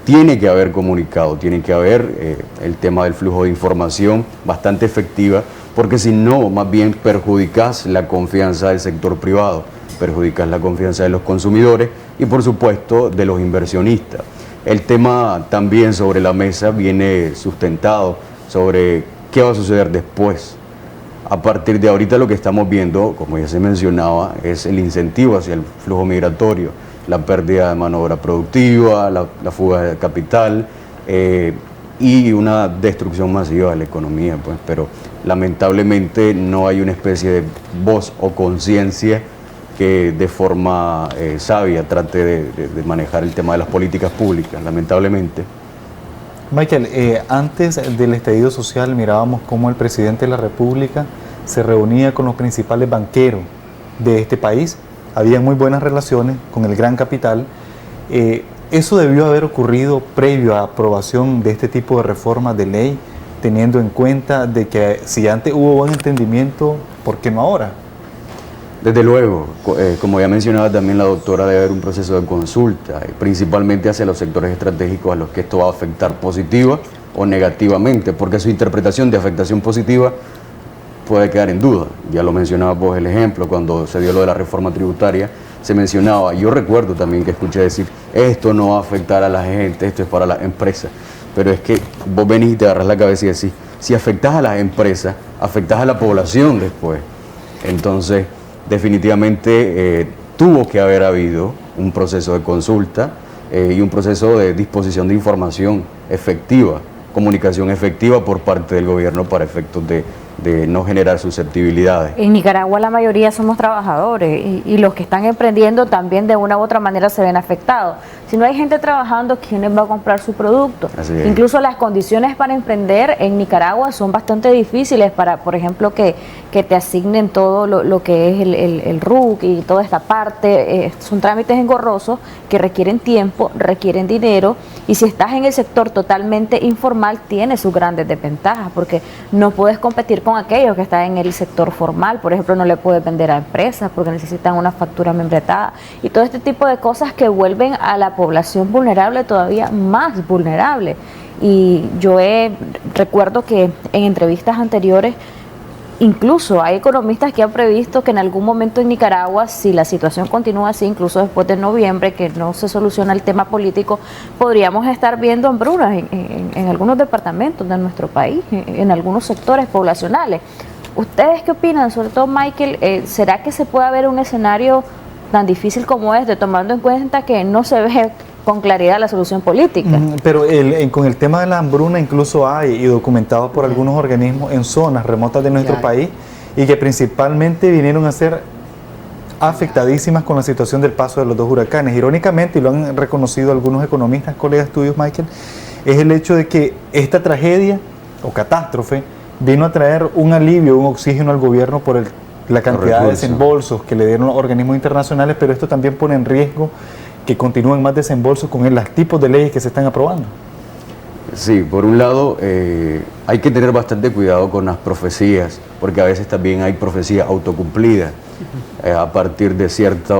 Tiene que haber comunicado, tiene que haber el tema del flujo de información bastante efectiva, porque si no, más bien perjudicas la confianza del sector privado, perjudicas la confianza de los consumidores y por supuesto de los inversionistas. El tema también sobre la mesa viene sustentado sobre qué va a suceder después. A partir de ahorita lo que estamos viendo, como ya se mencionaba, es el incentivo hacia el flujo migratorio, la pérdida de mano de obra productiva, la fuga de capital y una destrucción masiva de la economía, pues. Pero lamentablemente no hay una especie de voz o conciencia que de forma sabia trate de manejar el tema de las políticas públicas, lamentablemente. Michael, antes del estallido social mirábamos cómo el presidente de la República se reunía con los principales banqueros de este país. Había muy buenas relaciones con el gran capital. Eso debió haber ocurrido previo a la aprobación de este tipo de reformas de ley, teniendo en cuenta de que si antes hubo buen entendimiento, ¿por qué no ahora? Desde luego, como ya mencionaba también la doctora, debe haber un proceso de consulta, principalmente hacia los sectores estratégicos a los que esto va a afectar positiva o negativamente, porque su interpretación de afectación positiva puede quedar en duda. Ya lo mencionaba vos el ejemplo, cuando se dio lo de la reforma tributaria, se mencionaba, yo recuerdo también que escuché decir, esto no va a afectar a la gente, esto es para las empresas, pero es que vos venís y te agarras la cabeza y decís, si afectás a las empresas, afectás a la población después. Entonces, definitivamente tuvo que haber habido un proceso de consulta y un proceso de disposición de información efectiva, comunicación efectiva por parte del gobierno para efectos de no generar susceptibilidades. En Nicaragua la mayoría somos trabajadores y los que están emprendiendo también de una u otra manera se ven afectados. Si no hay gente trabajando, ¿quién va a comprar su producto? Incluso las condiciones para emprender en Nicaragua son bastante difíciles para, por ejemplo, que te asignen todo lo que es el RUC y toda esta parte. Son trámites engorrosos que requieren tiempo, requieren dinero, y si estás en el sector totalmente informal, tiene sus grandes desventajas, porque no puedes competir con aquellos que están en el sector formal. Por ejemplo, no le puedes vender a empresas porque necesitan una factura membretada y todo este tipo de cosas que vuelven a la población vulnerable todavía más vulnerable. Y yo recuerdo que en entrevistas anteriores, incluso hay economistas que han previsto que en algún momento en Nicaragua, si la situación continúa así, incluso después de noviembre, que no se soluciona el tema político, podríamos estar viendo hambrunas en algunos departamentos de nuestro país, en algunos sectores poblacionales. ¿Ustedes qué opinan? Sobre todo, Michael, ¿será que se puede ver un escenario tan difícil como este, tomando en cuenta que no se ve con claridad la solución política? Pero con el tema de la hambruna incluso hay, y documentado por algunos organismos, en zonas remotas de nuestro país, y que principalmente vinieron a ser afectadísimas con la situación del paso de los dos huracanes. Irónicamente, y lo han reconocido algunos economistas, colegas tuyos, Michael, es el hecho de que esta tragedia o catástrofe vino a traer un alivio, un oxígeno al gobierno por la cantidad de desembolsos que le dieron los organismos internacionales, pero esto también pone en riesgo que continúen más desembolsos con los tipos de leyes que se están aprobando. Sí, por un lado hay que tener bastante cuidado con las profecías, porque a veces también hay profecías autocumplidas. A partir de cierta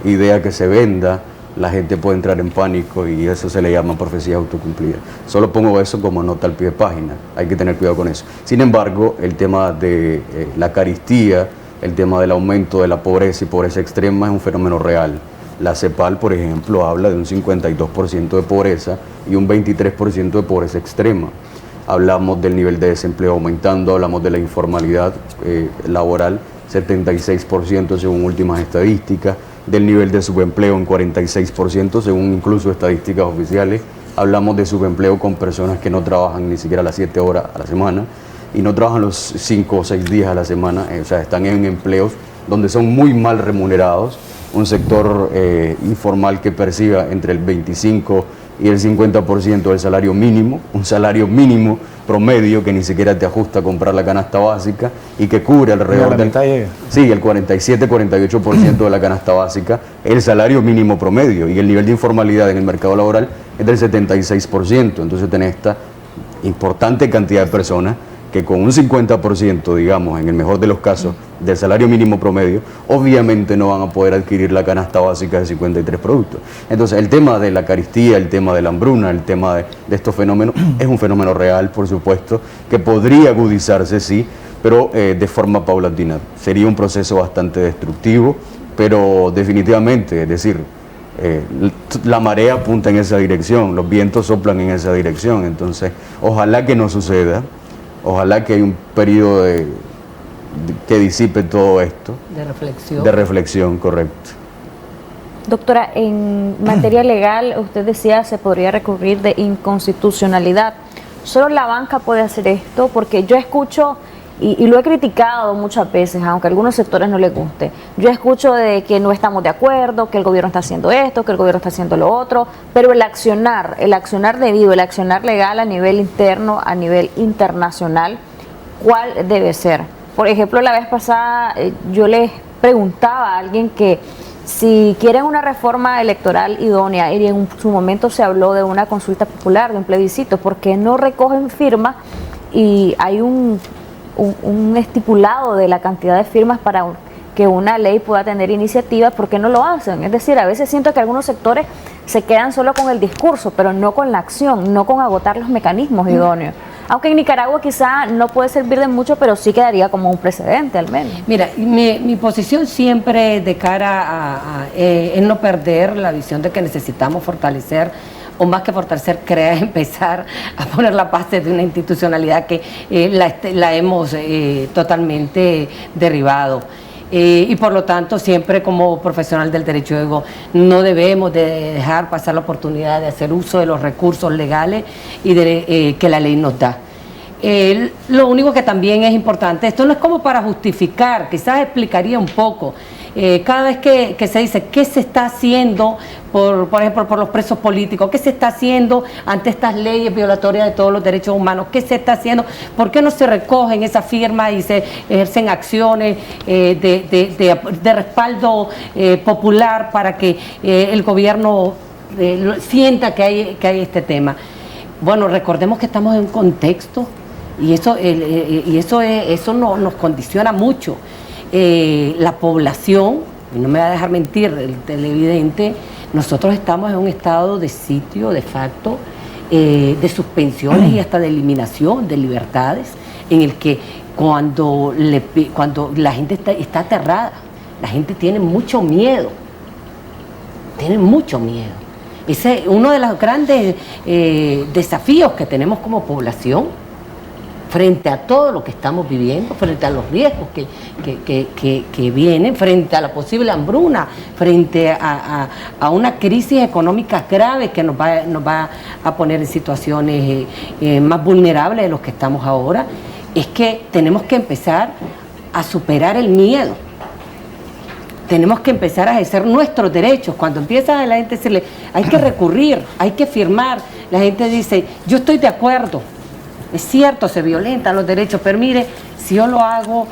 idea que se venda, la gente puede entrar en pánico y eso se le llama profecía autocumplida. Solo pongo eso como nota al pie de página, hay que tener cuidado con eso. Sin embargo, el tema de la carestía, el tema del aumento de la pobreza y pobreza extrema es un fenómeno real. La CEPAL, por ejemplo, habla de un 52% de pobreza y un 23% de pobreza extrema. Hablamos del nivel de desempleo aumentando, hablamos de la informalidad laboral, 76% según últimas estadísticas, del nivel de subempleo en 46% según incluso estadísticas oficiales. Hablamos de subempleo con personas que no trabajan ni siquiera las 7 horas a la semana y no trabajan los 5 o 6 días a la semana, o sea, están en empleos donde son muy mal remunerados, un sector informal que perciba entre el 25 y el 50% del salario mínimo, un salario mínimo promedio que ni siquiera te ajusta a comprar la canasta básica y que cubre alrededor del... Sí, el 47-48% de la canasta básica, el salario mínimo promedio, y el nivel de informalidad en el mercado laboral es del 76%. Entonces tenés esta importante cantidad de personas que con un 50%, digamos, en el mejor de los casos, del salario mínimo promedio, obviamente no van a poder adquirir la canasta básica de 53 productos. Entonces, el tema de la carestía, el tema de la hambruna, el tema de estos fenómenos, es un fenómeno real, por supuesto, que podría agudizarse, sí, pero de forma paulatina. Sería un proceso bastante destructivo, pero definitivamente, es decir, la marea apunta en esa dirección, los vientos soplan en esa dirección, entonces, ojalá que no suceda. Ojalá que haya un periodo que disipe todo esto. De reflexión. De reflexión, correcto. Doctora, en materia legal, usted decía se podría recurrir de inconstitucionalidad. Solo la banca puede hacer esto, porque yo escucho, y lo he criticado muchas veces, aunque a algunos sectores no les guste, yo escucho de que no estamos de acuerdo, que el gobierno está haciendo esto, que el gobierno está haciendo lo otro, pero el accionar debido, el accionar legal a nivel interno, a nivel internacional, ¿cuál debe ser? Por ejemplo, la vez pasada yo les preguntaba a alguien que si quieren una reforma electoral idónea, y en su momento se habló de una consulta popular, de un plebiscito, ¿por qué no recogen firmas y hay un estipulado de la cantidad de firmas para que una ley pueda tener iniciativas? ¿Por qué no lo hacen? Es decir, a veces siento que algunos sectores se quedan solo con el discurso, pero no con la acción, no con agotar los mecanismos idóneos. Aunque en Nicaragua quizá no puede servir de mucho, pero sí quedaría como un precedente al menos. Mira, mi posición siempre de cara a no perder la visión de que necesitamos fortalecer, o más que fortalecer, empezar a poner la base de una institucionalidad que la hemos totalmente derribado. Y por lo tanto, siempre como profesional del derecho, digo, no debemos de dejar pasar la oportunidad de hacer uso de los recursos legales y que la ley nos da. Lo único que también es importante, esto no es como para justificar, quizás explicaría un poco. Cada vez que se dice qué se está haciendo, por ejemplo, por los presos políticos, qué se está haciendo ante estas leyes violatorias de todos los derechos humanos, qué se está haciendo, por qué no se recogen esas firmas y se ejercen acciones de respaldo popular para que el gobierno sienta que hay este tema. Bueno, recordemos que estamos en un contexto y eso nos condiciona mucho. La población, y no me va a dejar mentir el televidente, nosotros estamos en un estado de sitio de facto, de suspensiones y hasta de eliminación de libertades, en el que cuando la gente está aterrada, la gente tiene mucho miedo. Ese es uno de los grandes desafíos que tenemos como población frente a todo lo que estamos viviendo, frente a los riesgos que vienen, frente a la posible hambruna, frente a una crisis económica grave que nos va a poner en situaciones más vulnerables de los que estamos ahora, es que tenemos que empezar a superar el miedo. Tenemos que empezar a ejercer nuestros derechos. Cuando empieza la gente a decirle, hay que recurrir, hay que firmar, la gente dice, yo estoy de acuerdo. Es cierto, se violentan los derechos, pero mire, si yo lo hago,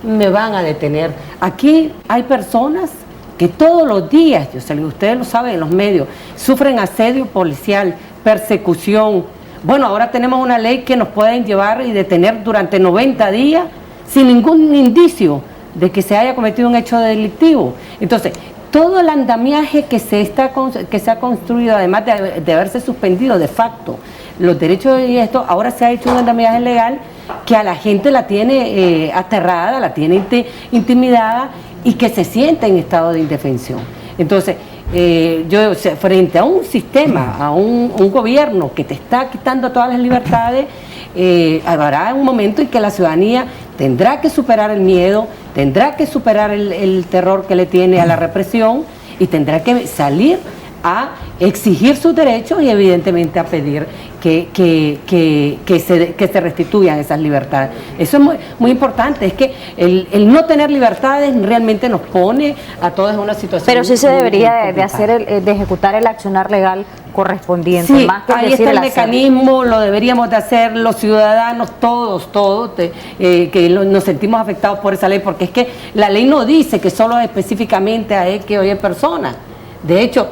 me van a detener. Aquí hay personas que todos los días, ustedes lo saben en los medios, sufren asedio policial, persecución. Bueno, ahora tenemos una ley que nos pueden llevar y detener durante 90 días sin ningún indicio de que se haya cometido un hecho delictivo. Entonces, todo el andamiaje que se ha construido, además de haberse suspendido de facto los derechos y esto, ahora se ha hecho un andamiaje legal que a la gente la tiene aterrada, la tiene intimidada y que se siente en estado de indefensión. Entonces, frente a un sistema, a un gobierno que te está quitando todas las libertades, habrá un momento en que la ciudadanía tendrá que superar el miedo, tendrá que superar el terror que le tiene a la represión y tendrá que salir a exigir sus derechos y evidentemente a pedir que se restituyan esas libertades. Eso es muy importante, es que el no tener libertades realmente nos pone a todos en una situación. Pero sí se debería de ejecutar el accionar legal correspondiente. Sí, más que ahí está el mecanismo, lo deberíamos de hacer los ciudadanos, todos, que nos sentimos afectados por esa ley, porque es que la ley no dice que solo específicamente a X o Y personas. De hecho,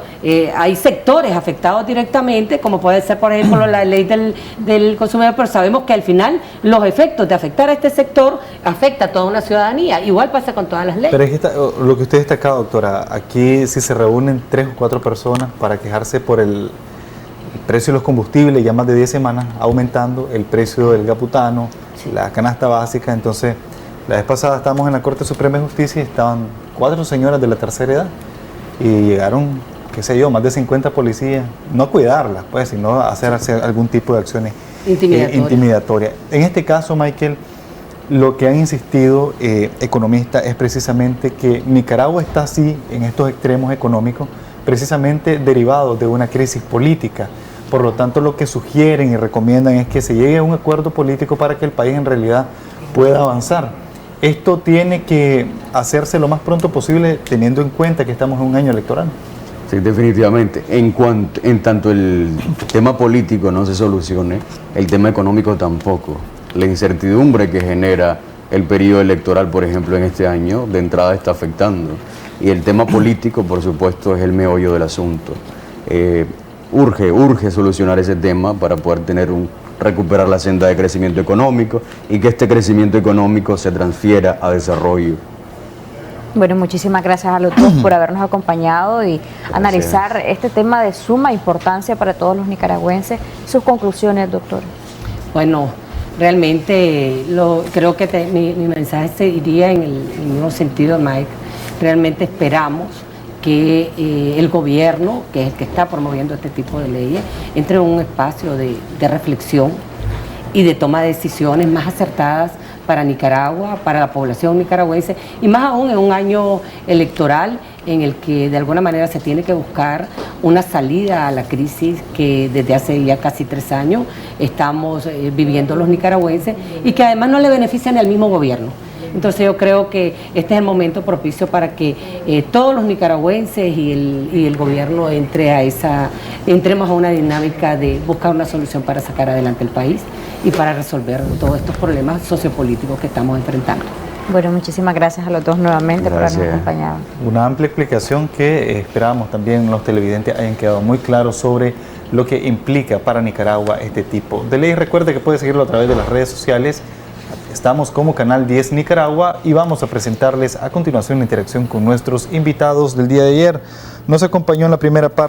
hay sectores afectados directamente, como puede ser, por ejemplo, la ley del consumidor, pero sabemos que al final los efectos de afectar a este sector afecta a toda una ciudadanía. Igual pasa con todas las leyes. Pero es que lo que usted destacaba, doctora, aquí si se reúnen 3 o 4 personas para quejarse por el precio de los combustibles, ya más de 10 semanas aumentando, el precio del gaputano, sí, la canasta básica. Entonces, la vez pasada estábamos en la Corte Suprema de Justicia y estaban 4 señoras de la tercera edad. Y llegaron, qué sé yo, más de 50 policías, no a cuidarlas, pues, sino a hacer algún tipo de acciones intimidatorias. En este caso, Michael, lo que han insistido economistas es precisamente que Nicaragua está así, en estos extremos económicos, precisamente derivado de una crisis política. Por lo tanto, lo que sugieren y recomiendan es que se llegue a un acuerdo político para que el país en realidad pueda avanzar. Esto tiene que hacerse lo más pronto posible, teniendo en cuenta que estamos en un año electoral. Sí, definitivamente. En tanto el tema político no se solucione, el tema económico tampoco. La incertidumbre que genera el periodo electoral, por ejemplo, en este año, de entrada está afectando. Y el tema político, por supuesto, es el meollo del asunto. Urge solucionar ese tema para poder recuperar la senda de crecimiento económico y que este crecimiento económico se transfiera a desarrollo. Bueno, muchísimas gracias a los dos por habernos acompañado y analizar este tema de suma importancia para todos los nicaragüenses. Sus conclusiones, doctor. Bueno, realmente creo que mi mensaje se iría en el mismo sentido, Mike. Realmente esperamos que el gobierno, que es el que está promoviendo este tipo de leyes, entre en un espacio de reflexión y de toma de decisiones más acertadas para Nicaragua, para la población nicaragüense, y más aún en un año electoral en el que de alguna manera se tiene que buscar una salida a la crisis que desde hace ya casi 3 años estamos viviendo los nicaragüenses y que además no le benefician al mismo gobierno. Entonces yo creo que este es el momento propicio para que todos los nicaragüenses y el gobierno entremos a una dinámica de buscar una solución para sacar adelante el país y para resolver todos estos problemas sociopolíticos que estamos enfrentando. Bueno, muchísimas gracias a los dos nuevamente por habernos acompañado. Una amplia explicación que esperamos también los televidentes hayan quedado muy claros sobre lo que implica para Nicaragua este tipo de ley. Recuerde que puede seguirlo a través de las redes sociales. Estamos como Canal 10 Nicaragua y vamos a presentarles a continuación la interacción con nuestros invitados del día de ayer. Nos acompañó en la primera parte